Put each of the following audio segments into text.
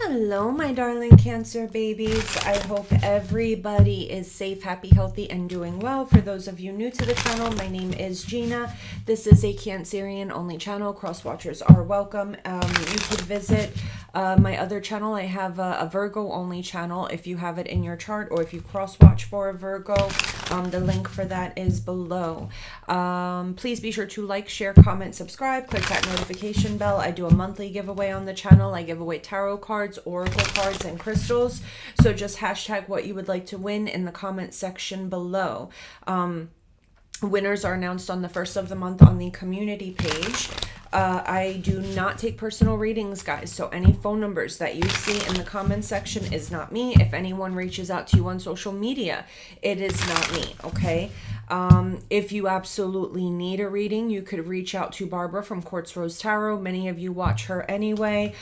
Hello, my darling Cancer babies. I hope everybody is safe, happy, healthy, and doing well. For those of you new to the channel, my name is Gina. This is a Cancerian only channel. Cross watchers are welcome. You could visit my other channel. I have a Virgo only channel if you have it in your chart, or if you cross watch for a Virgo. The link for that is below. Please be sure to like, share, comment, subscribe, click that notification bell. I do a monthly giveaway on the channel. I give away tarot cards, oracle cards, and crystals. So just hashtag what you would like to win in the comment section below. Winners are announced on the first of the month on the community page. I do not take personal readings, guys. So any phone numbers that you see in the comment section is not me. If anyone reaches out to you on social media, it is not me, okay? If you absolutely need a reading, you could reach out to Barbara from Quartz Rose Tarot. Many of you watch her anyway.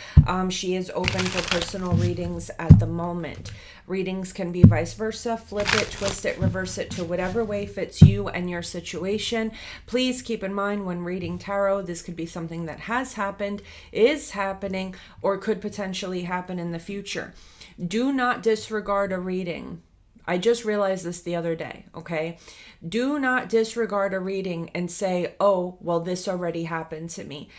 She is open for personal readings at the moment. Readings can be vice versa. Flip it, twist it, reverse it to whatever way fits you and your situation. Please keep in mind when reading tarot, this could be something that has happened, is happening, or could potentially happen in the future. Do not disregard a reading. I just realized this the other day, okay? Do not disregard a reading and say, oh, well, this already happened to me.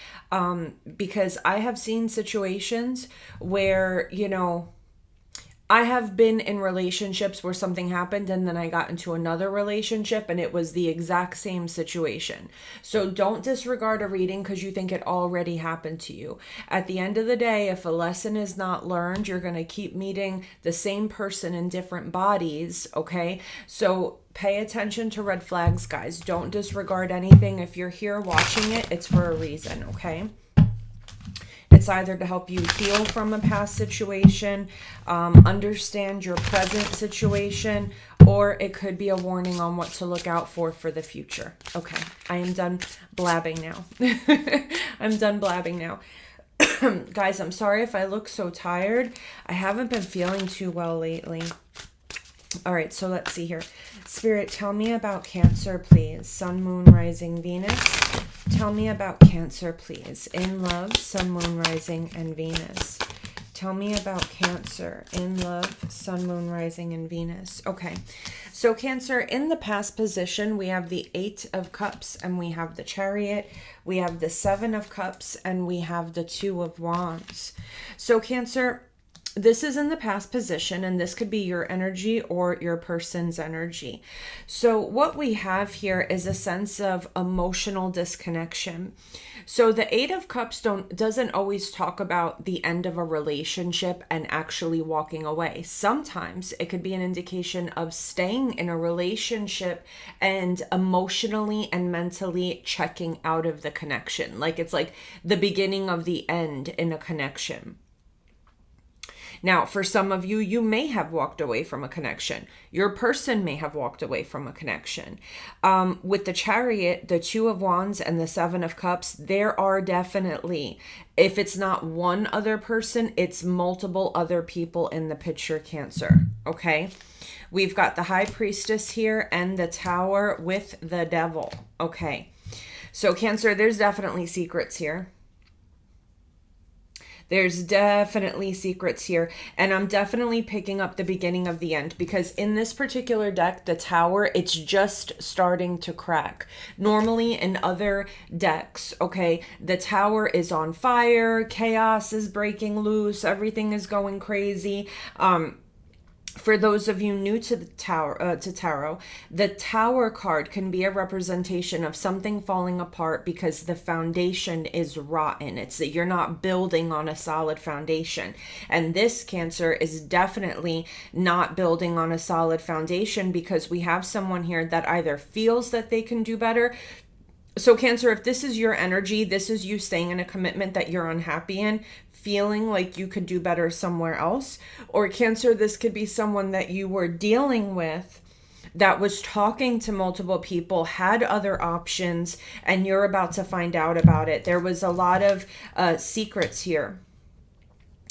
Because I have seen situations where, you know, I have been in relationships where something happened and then I got into another relationship and it was the exact same situation. So don't disregard a reading because you think it already happened to you. At the end of the day, if a lesson is not learned, you're going to keep meeting the same person in different bodies, okay? So pay attention to red flags, guys. Don't disregard anything. If you're here watching it, it's for a reason, okay? It's either to help you heal from a past situation, understand your present situation, or it could be a warning on what to look out for the future. Okay, I am done blabbing now. I'm done blabbing now. Guys, I'm sorry if I look so tired. I haven't been feeling too well lately. All right, so let's see here. Spirit, tell me about Cancer, please. Sun, Moon, Rising, Venus. Tell me about Cancer, please. In love, Sun, Moon, Rising, and Venus. Tell me about Cancer. In love, Sun, Moon, Rising, and Venus. Okay, so Cancer, in the past position, we have the 8 of Cups, and we have the Chariot. We have the 7 of Cups, and we have the 2 of Wands. So Cancer, this is in the past position, and this could be your energy or your person's energy. So what we have here is a sense of emotional disconnection. So the 8 of Cups doesn't always talk about the end of a relationship and actually walking away. Sometimes it could be an indication of staying in a relationship and emotionally and mentally checking out of the connection. Like it's like the beginning of the end in a connection. Now, for some of you, you may have walked away from a connection. Your person may have walked away from a connection. With the Chariot, the 2 of Wands, and the 7 of Cups, there are definitely, if it's not one other person, it's multiple other people in the picture, Cancer, okay? We've got the High Priestess here and the Tower with the Devil, okay? So, Cancer, there's definitely secrets here. There's definitely secrets here, and I'm definitely picking up the beginning of the end, because in this particular deck, the Tower, it's just starting to crack. Normally in other decks, okay, the Tower is on fire, chaos is breaking loose, everything is going crazy. For those of you new to the tarot, the Tower card can be a representation of something falling apart because the foundation is rotten. It's that you're not building on a solid foundation. And this, Cancer, is definitely not building on a solid foundation, because we have someone here that either feels that they can do better. So Cancer, if this is your energy, this is you staying in a commitment that you're unhappy in, feeling like you could do better somewhere else. Or Cancer, this could be someone that you were dealing with that was talking to multiple people, had other options, and you're about to find out about it. There was a lot of secrets here.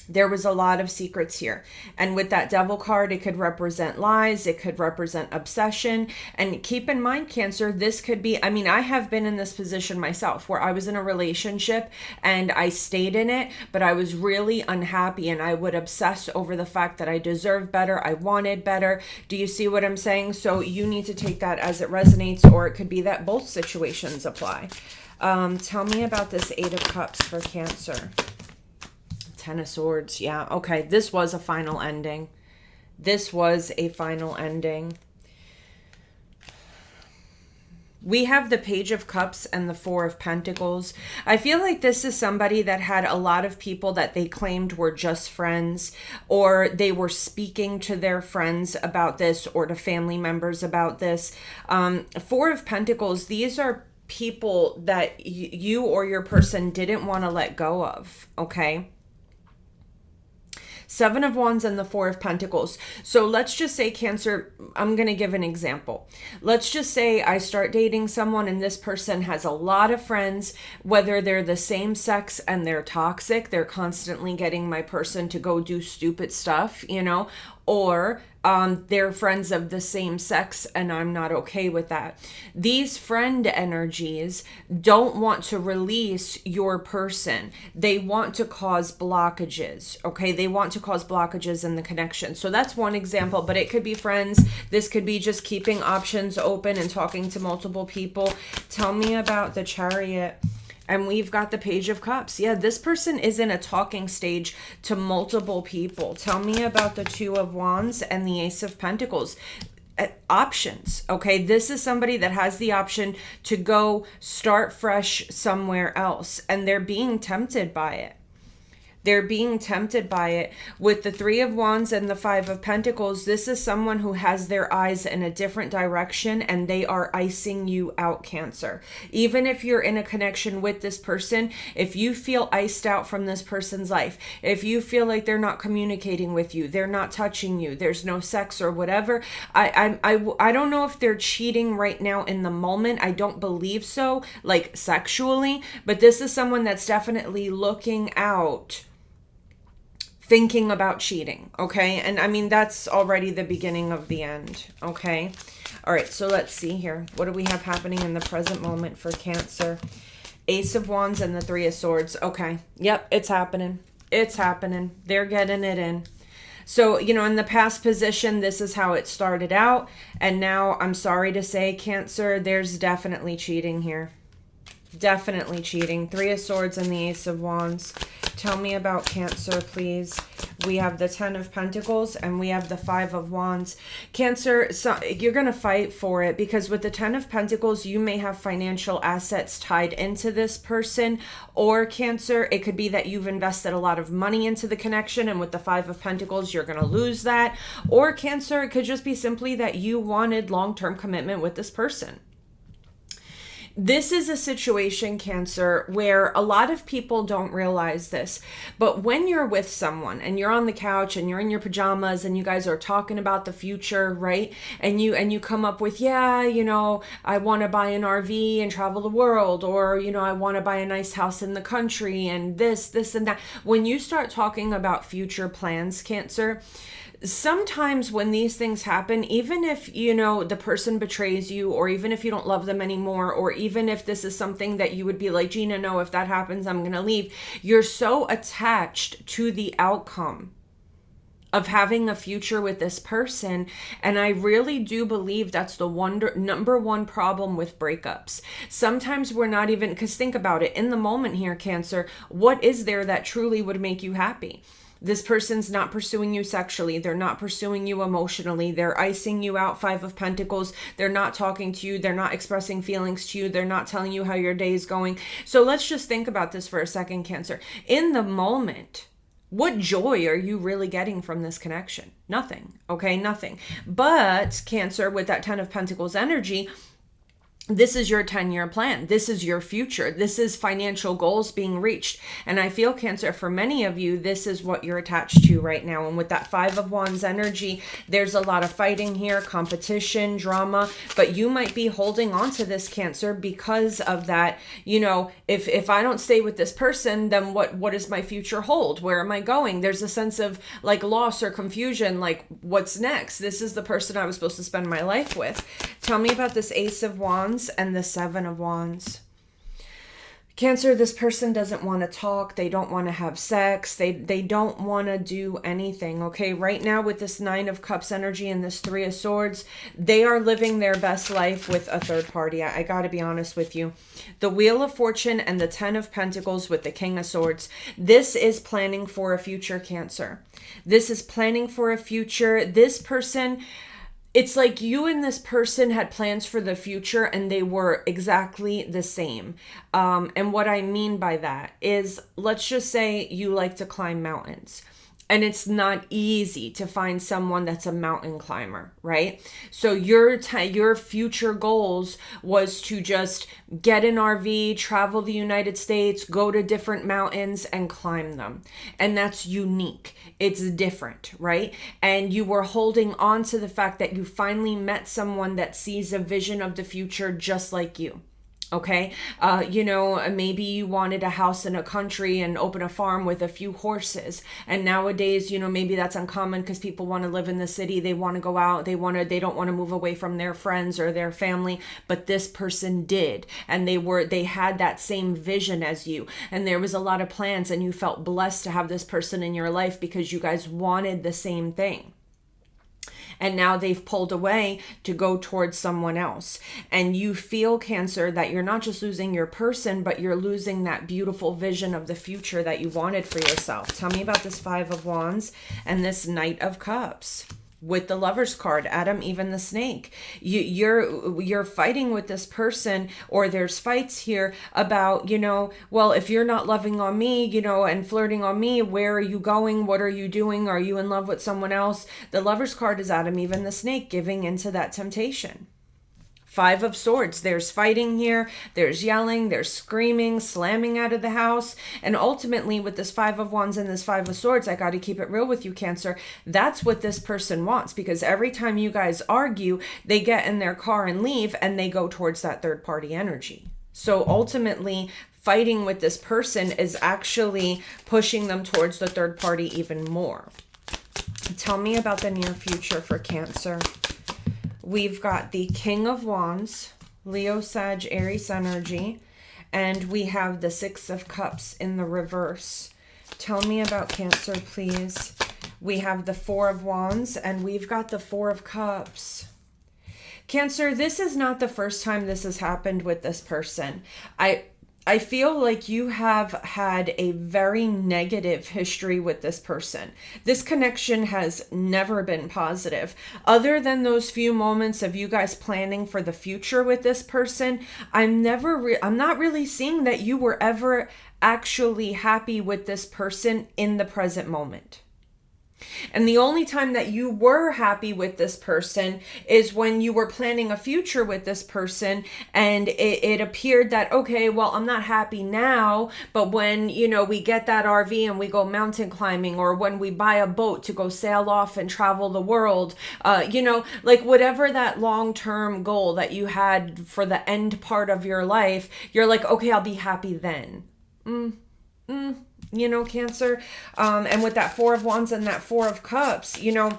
There was a lot of secrets here. And with that devil card, it could represent lies. It could represent obsession. And keep in mind, Cancer, this could be, I mean, I have been in this position myself where I was in a relationship and I stayed in it, but I was really unhappy and I would obsess over the fact that I deserved better. I wanted better. Do you see what I'm saying? So you need to take that as it resonates, or it could be that both situations apply. Tell me about this Eight of Cups for Cancer. Ten of Swords. Yeah. Okay. This was a final ending. This was a final ending. We have the Page of Cups and the Four of Pentacles. I feel like this is somebody that had a lot of people that they claimed were just friends, or they were speaking to their friends about this, or to family members about this. Four of Pentacles, these are people that you or your person didn't want to let go of, okay? Seven of Wands and the Four of Pentacles. So let's just say, Cancer, I'm going to give an example. Let's just say I start dating someone and this person has a lot of friends, whether they're the same sex and they're toxic, they're constantly getting my person to go do stupid stuff, you know, or they're friends of the same sex and I'm not okay with that. These friend energies don't want to release your person. They want to cause blockages, okay? They want to cause blockages in the connection. So that's one example, but it could be friends. This could be just keeping options open and talking to multiple people. Tell me about the Chariot. And we've got the Page of Cups. Yeah, this person is in a talking stage to multiple people. Tell me about the Two of Wands and the Ace of Pentacles. Options, okay? This is somebody that has the option to go start fresh somewhere else, and they're being tempted by it. They're being tempted by it. With the Three of Wands and the Five of Pentacles, this is someone who has their eyes in a different direction and they are icing you out, Cancer. Even if you're in a connection with this person, if you feel iced out from this person's life, if you feel like they're not communicating with you, they're not touching you, there's no sex or whatever, I don't know if they're cheating right now in the moment. I don't believe so, like sexually, but this is someone that's definitely looking out, thinking about cheating, okay? And I mean, that's already the beginning of the end, okay? All right, so let's see here. What do we have happening in the present moment for Cancer? Ace of Wands and the Three of Swords. Okay, yep, it's happening. It's happening. They're getting it in. So, you know, in the past position, this is how it started out. And now, I'm sorry to say, Cancer, there's definitely cheating here. Definitely cheating. Three of Swords and the Ace of Wands. Tell me about Cancer, please. We have the Ten of Pentacles and we have the Five of Wands. Cancer, so you're going to fight for it, because with the Ten of Pentacles, you may have financial assets tied into this person. Or Cancer, it could be that you've invested a lot of money into the connection, and with the Five of Pentacles, you're going to lose that. Or Cancer, it could just be simply that you wanted long-term commitment with this person. This is a situation, Cancer, where a lot of people don't realize this, but when you're with someone and you're on the couch and you're in your pajamas and you guys are talking about the future, right? And you come up with, yeah, you know, I want to buy an RV and travel the world, or, you know, I want to buy a nice house in the country and this and that. When you start talking about future plans, Cancer, sometimes when these things happen, even if, you know, the person betrays you, or even if you don't love them anymore, or even if this is something that you would be like, Gina, no, if that happens, I'm going to leave. You're so attached to the outcome of having a future with this person. And I really do believe that's the number one problem with breakups. Sometimes we're not even, because think about it, in the moment here, Cancer, what is there that truly would make you happy? This person's not pursuing you sexually. They're not pursuing you emotionally. They're icing you out, Five of Pentacles. They're not talking to you. They're not expressing feelings to you. They're not telling you how your day is going. So let's just think about this for a second, Cancer. In the moment, what joy are you really getting from this connection? Nothing, okay? Nothing. But Cancer, with that Ten of Pentacles energy, This is your 10-year plan. This is your future. This is financial goals being reached. And I feel, Cancer, for many of you, this is what you're attached to right now. And with that 5 of Wands energy, there's a lot of fighting here, competition, drama, but you might be holding on to this, Cancer, because of that. You know, if I don't stay with this person, then what does my future hold? Where am I going? There's a sense of like loss or confusion, like what's next? This is the person I was supposed to spend my life with. Tell me about this Ace of Wands and the 7 of Wands. Cancer, this person doesn't want to talk. They don't want to have sex. They don't want to do anything. Okay, right now with this 9 of Cups energy and this 3 of Swords, they are living their best life with a third party. I got to be honest with you. The Wheel of Fortune and the 10 of Pentacles with the King of Swords. This is planning for a future, Cancer. This is planning for a future. This person, it's like you and this person had plans for the future and they were exactly the same. And what I mean by that is, let's just say you like to climb mountains. And it's not easy to find someone that's a mountain climber, right? So your future goals was to just get an RV, travel the United States, go to different mountains and climb them. And that's unique. It's different, right? And you were holding on to the fact that you finally met someone that sees a vision of the future just like you. Okay. You know, maybe you wanted a house in a country and open a farm with a few horses. And nowadays, you know, maybe that's uncommon because people want to live in the city. They want to go out. They don't want to move away from their friends or their family. But this person did. And they had that same vision as you. And there was a lot of plans and you felt blessed to have this person in your life because you guys wanted the same thing. And now they've pulled away to go towards someone else. And you feel, Cancer, that you're not just losing your person, but you're losing that beautiful vision of the future that you wanted for yourself. Tell me about this 5 of Wands and this Knight of Cups with the Lover's card, Adam, even the snake. You're fighting with this person, or there's fights here about, you know, well, if you're not loving on me, you know, and flirting on me, where are you going? What are you doing? Are you in love with someone else? The Lover's card is Adam, even the snake, giving into that temptation. 5 of Swords, there's fighting here, there's yelling, there's screaming, slamming out of the house. And ultimately with this 5 of Wands and this 5 of Swords, I got to keep it real with you, Cancer. That's what this person wants, because every time you guys argue, they get in their car and leave and they go towards that third party energy. So ultimately, fighting with this person is actually pushing them towards the third party even more. Tell me about the near future for Cancer. We've got the King of Wands, Leo, Sag, Aries energy, and we have the 6 of Cups in the reverse. Tell me about Cancer, please. We have the 4 of Wands, and we've got the 4 of Cups. Cancer, this is not the first time this has happened with this person. I feel like you have had a very negative history with this person. This connection has never been positive. Other than those few moments of you guys planning for the future with this person, I'm not really seeing that you were ever actually happy with this person in the present moment. And the only time that you were happy with this person is when you were planning a future with this person, and it appeared that, okay, well, I'm not happy now, but when, you know, we get that RV and we go mountain climbing, or when we buy a boat to go sail off and travel the world, you know, like whatever that long-term goal that you had for the end part of your life, you're like, okay, I'll be happy then. You know, Cancer, and with that 4 of Wands and that 4 of Cups, you know,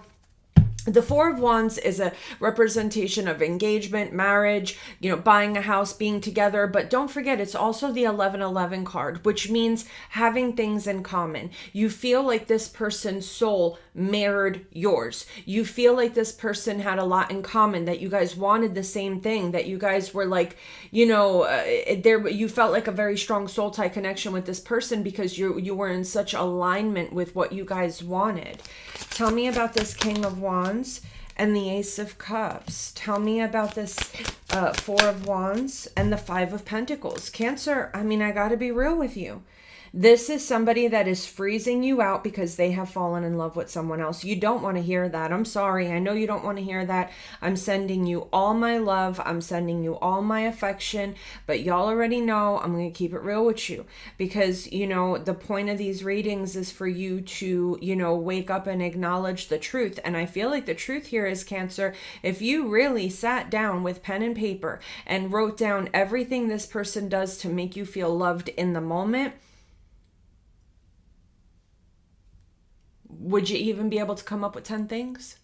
the 4 of Wands is a representation of engagement, marriage, you know, buying a house, being together. But don't forget, it's also the 1111 card, which means having things in common. You feel like this person's soul mirrored yours. You feel like this person had a lot in common, that you guys wanted the same thing, that you guys were like, you know, you felt like a very strong soul tie connection with this person because you were in such alignment with what you guys wanted. Tell me about this King of Wands and the Ace of Cups. Tell me about this 4 of Wands and the 5 of Pentacles. Cancer, I mean, I got to be real with you. This is somebody that is freezing you out because they have fallen in love with someone else. You don't want to hear that. I'm sorry. I know you don't want to hear that. I'm sending you all my love. I'm sending you all my affection, but y'all already know I'm going to keep it real with you because, you know, the point of these readings is for you to, you know, wake up and acknowledge the truth. And I feel like the truth here is, Cancer, if you really sat down with pen and paper and wrote down everything this person does to make you feel loved in the moment, would you even be able to come up with 10 things?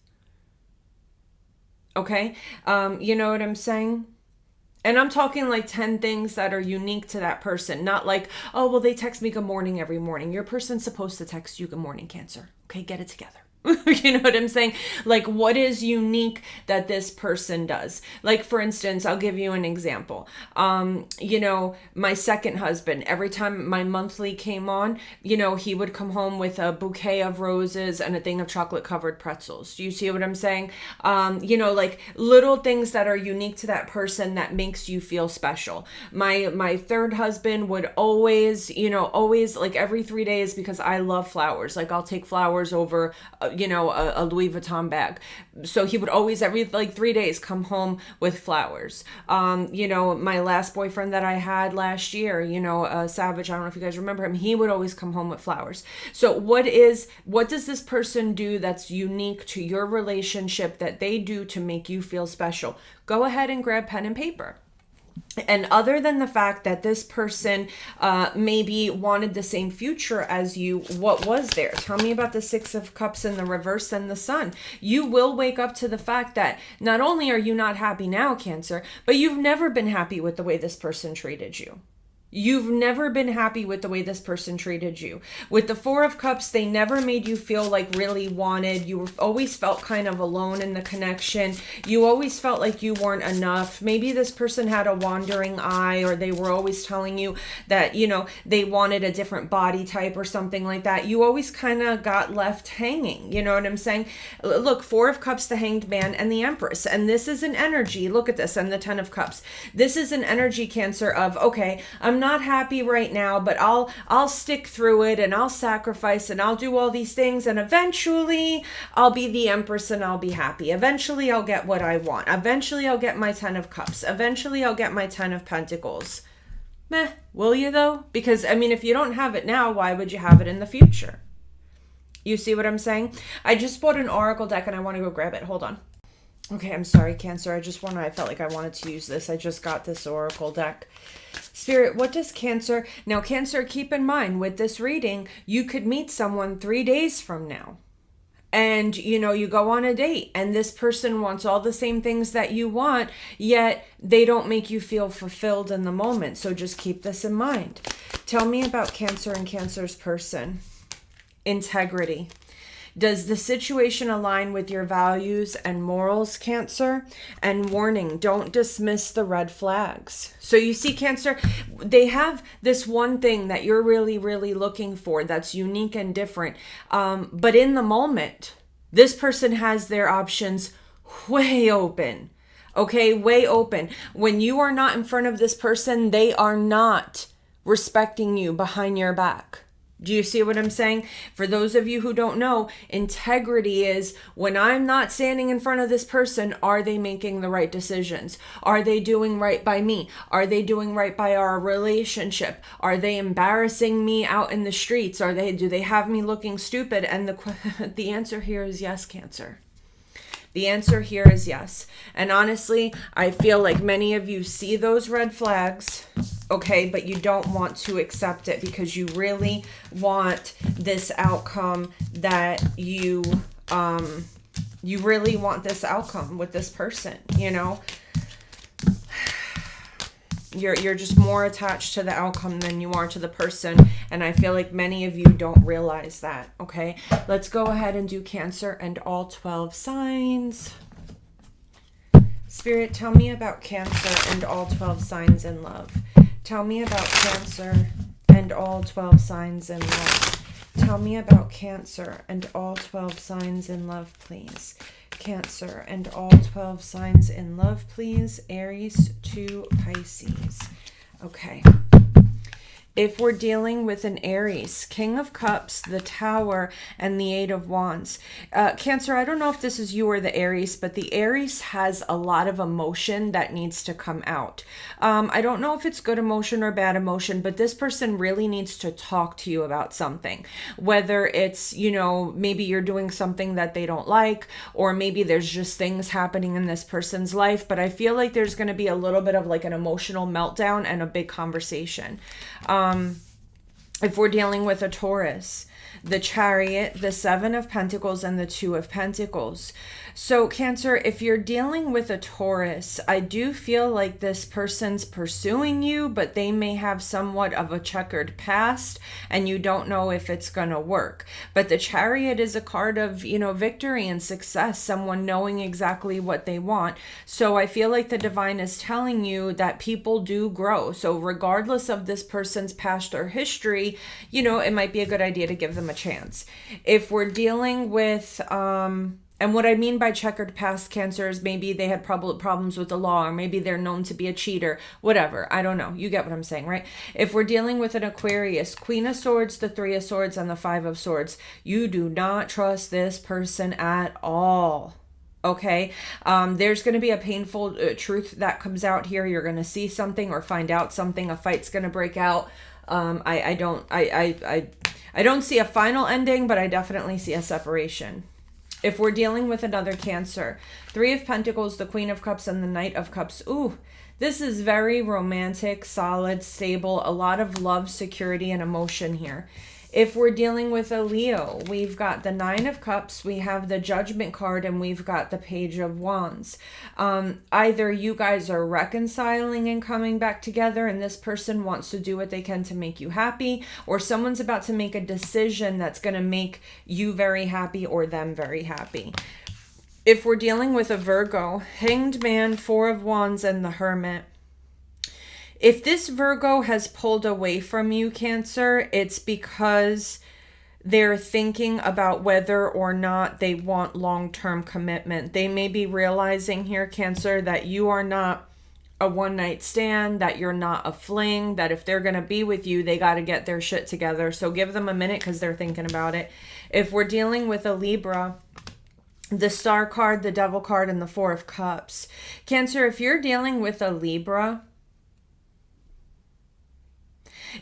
Okay. You know what I'm saying? And I'm talking like 10 things that are unique to that person. Not like, oh, well, they text me good morning every morning. Your person's supposed to text you good morning, Cancer. Okay, get it together. You know what I'm saying? Like, what is unique that this person does? Like, for instance, I'll give you an example. You know, my second husband, every time my monthly came on, you know, he would come home with a bouquet of roses and a thing of chocolate covered pretzels. Do you see what I'm saying? You know, like little things that are unique to that person that makes you feel special. My third husband would always, you know, always like every 3 days, because I love flowers. Like, I'll take flowers over, you know, a Louis Vuitton bag. So he would always every like 3 days come home with flowers. You know, my last boyfriend that I had last year, you know, Savage, I don't know if you guys remember him, he would always come home with flowers. So what does this person do that's unique to your relationship that they do to make you feel special? Go ahead and grab pen and paper. And other than the fact that this person maybe wanted the same future as you, what was there? Tell me about the Six of Cups in the reverse and the Sun. You will wake up to the fact that not only are you not happy now, Cancer, but you've never been happy with the way this person treated you. You've never been happy with the way this person treated you. With the Four of Cups, they never made you feel like really wanted. You always felt kind of alone in the connection. You always felt like you weren't enough. Maybe this person had a wandering eye, or they were always telling you that, you know, they wanted a different body type or something like that. You always kind of got left hanging. You know what I'm saying? Look, Four of Cups, the Hanged Man, and the Empress. And this is an energy. Look at this, and the Ten of Cups. This is an energy, Cancer, of, okay, I'm not happy right now, but I'll stick through it, and I'll sacrifice, and I'll do all these things, and eventually I'll be the Empress and I'll be happy. Eventually I'll get what I want. Eventually I'll get my 10 of Cups. Eventually I'll get my 10 of Pentacles. Meh, will you though? Because I mean, if you don't have it now, why would you have it in the future? You see what I'm saying? I just bought an Oracle deck and I want to go grab it. Hold on. Okay, I'm sorry, Cancer. I felt like I wanted to use this. I just got this Oracle deck. Spirit, what does Cancer... Now, Cancer, keep in mind, with this reading, you could meet someone 3 days from now. And, you know, you go on a date, and this person wants all the same things that you want, yet they don't make you feel fulfilled in the moment. So just keep this in mind. Tell me about Cancer and Cancer's person. Integrity. Does the situation align with your values and morals, Cancer? And warning, don't dismiss the red flags. So you see, Cancer, they have this one thing that you're really, really looking for that's unique and different. But in the moment, this person has their options way open. Okay, way open. When you are not in front of this person, they are not respecting you behind your back. Do you see what I'm saying? For those of you who don't know, integrity is when I'm not standing in front of this person, are they making the right decisions? Are they doing right by me? Are they doing right by our relationship? Are they embarrassing me out in the streets? Do they have me looking stupid? And the answer here is yes, Cancer. The answer here is yes. And honestly, I feel like many of you see those red flags, okay, but you don't want to accept it because you really want this outcome that you really want this outcome with this person, you know? You're just more attached to the outcome than you are to the person. And I feel like many of you don't realize that. Okay, let's go ahead and do Cancer and all 12 signs. Spirit, tell me about Cancer and all 12 signs in love. Tell me about Cancer and all 12 signs in love. Tell me about Cancer and all 12 signs in love, please. Cancer and all 12 signs in love, please. Aries to Pisces. Okay. If we're dealing with an Aries, King of Cups, the Tower, and the Eight of Wands. Cancer, I don't know if this is you or the Aries, but the Aries has a lot of emotion that needs to come out. I don't know if it's good emotion or bad emotion, but this person really needs to talk to you about something. Whether it's, you know, maybe you're doing something that they don't like, or maybe there's just things happening in this person's life, but I feel like there's going to be a little bit of like an emotional meltdown and a big conversation. If we're dealing with a Taurus, the Chariot, the Seven of Pentacles, and the Two of Pentacles. So Cancer, if you're dealing with a Taurus, I do feel like this person's pursuing you, but they may have somewhat of a checkered past and you don't know if it's going to work. But the Chariot is a card of, you know, victory and success, someone knowing exactly what they want. So I feel like the divine is telling you that people do grow. So regardless of this person's past or history, you know, it might be a good idea to give them a chance. If we're dealing with, and what I mean by checkered past, Cancer, is maybe they had problems with the law, or maybe they're known to be a cheater, whatever. I don't know. You get what I'm saying, right? If we're dealing with an Aquarius, Queen of Swords, the Three of Swords, and the Five of Swords, you do not trust this person at all. Okay, there's going to be a painful truth that comes out here. You're going to see something or find out something. A fight's going to break out. I don't see a final ending, but I definitely see a separation. If we're dealing with another Cancer, Three of Pentacles, the Queen of Cups, and the Knight of Cups. Ooh, this is very romantic, solid, stable, a lot of love, security, and emotion here. If we're dealing with a Leo, we've got the Nine of Cups, we have the Judgment card, and we've got the Page of Wands. Either you guys are reconciling and coming back together, and this person wants to do what they can to make you happy, or someone's about to make a decision that's going to make you very happy or them very happy. If we're dealing with a Virgo, Hanged Man, Four of Wands, and the Hermit. If this Virgo has pulled away from you, Cancer, it's because they're thinking about whether or not they want long-term commitment. They may be realizing here, Cancer, that you are not a one-night stand, that you're not a fling, that if they're going to be with you, they got to get their shit together. So give them a minute because they're thinking about it. If we're dealing with a Libra, the Star card, the Devil card, and the Four of Cups. Cancer, if you're dealing with a Libra,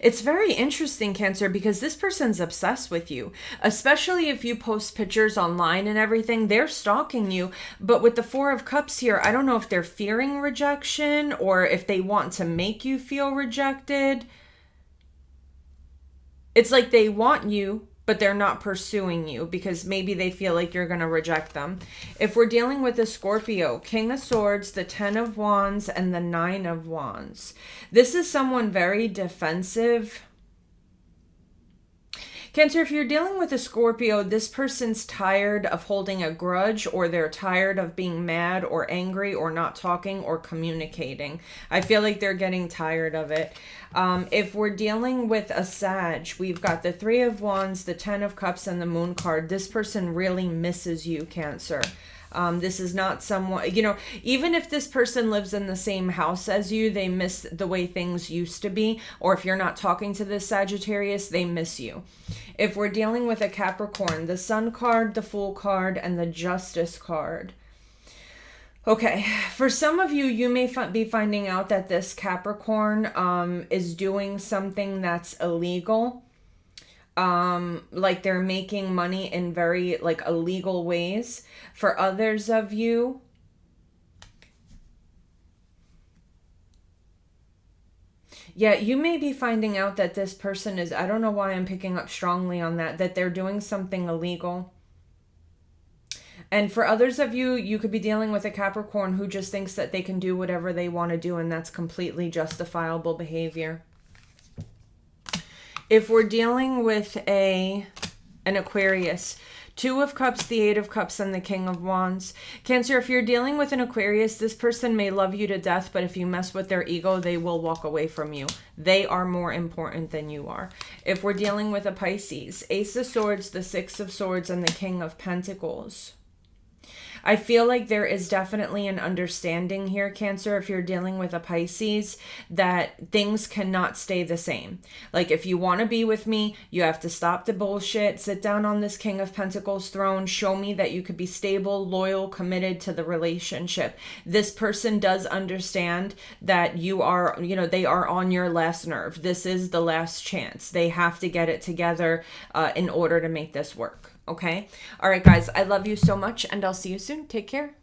it's very interesting, Cancer, because this person's obsessed with you, especially if you post pictures online and everything. They're stalking you. But with the Four of Cups here, I don't know if they're fearing rejection or if they want to make you feel rejected. It's like they want you, but they're not pursuing you because maybe they feel like you're going to reject them. If we're dealing with a Scorpio, King of Swords, the Ten of Wands, and the Nine of Wands. This is someone very defensive. Cancer, if you're dealing with a Scorpio, this person's tired of holding a grudge, or they're tired of being mad or angry or not talking or communicating. I feel like they're getting tired of it. If we're dealing with a Sag, we've got the Three of Wands, the Ten of Cups, and the Moon card. This person really misses you, Cancer. This is not someone, you know, even if this person lives in the same house as you, they miss the way things used to be. Or if you're not talking to this Sagittarius, they miss you. If we're dealing with a Capricorn, the Sun card, the Fool card, and the Justice card. Okay, for some of you, you may be finding out that this Capricorn is doing something that's illegal. Like they're making money in very like illegal ways. For others of you, yeah, you may be finding out that this person is, I don't know why I'm picking up strongly on that they're doing something illegal. And for others of you, you could be dealing with a Capricorn who just thinks that they can do whatever they want to do, and that's completely justifiable behavior. If we're dealing with an Aquarius, Two of Cups, the Eight of Cups, and the King of Wands. Cancer, if you're dealing with an Aquarius, this person may love you to death, but if you mess with their ego, they will walk away from you. They are more important than you are. If we're dealing with a Pisces, Ace of Swords, the Six of Swords, and the King of Pentacles. I feel like there is definitely an understanding here, Cancer, if you're dealing with a Pisces, that things cannot stay the same. Like, if you want to be with me, you have to stop the bullshit, sit down on this King of Pentacles throne, show me that you could be stable, loyal, committed to the relationship. This person does understand that you are, they are on your last nerve. This is the last chance. They have to get it together in order to make this work. Okay? All right, guys, I love you so much, and I'll see you soon. Take care.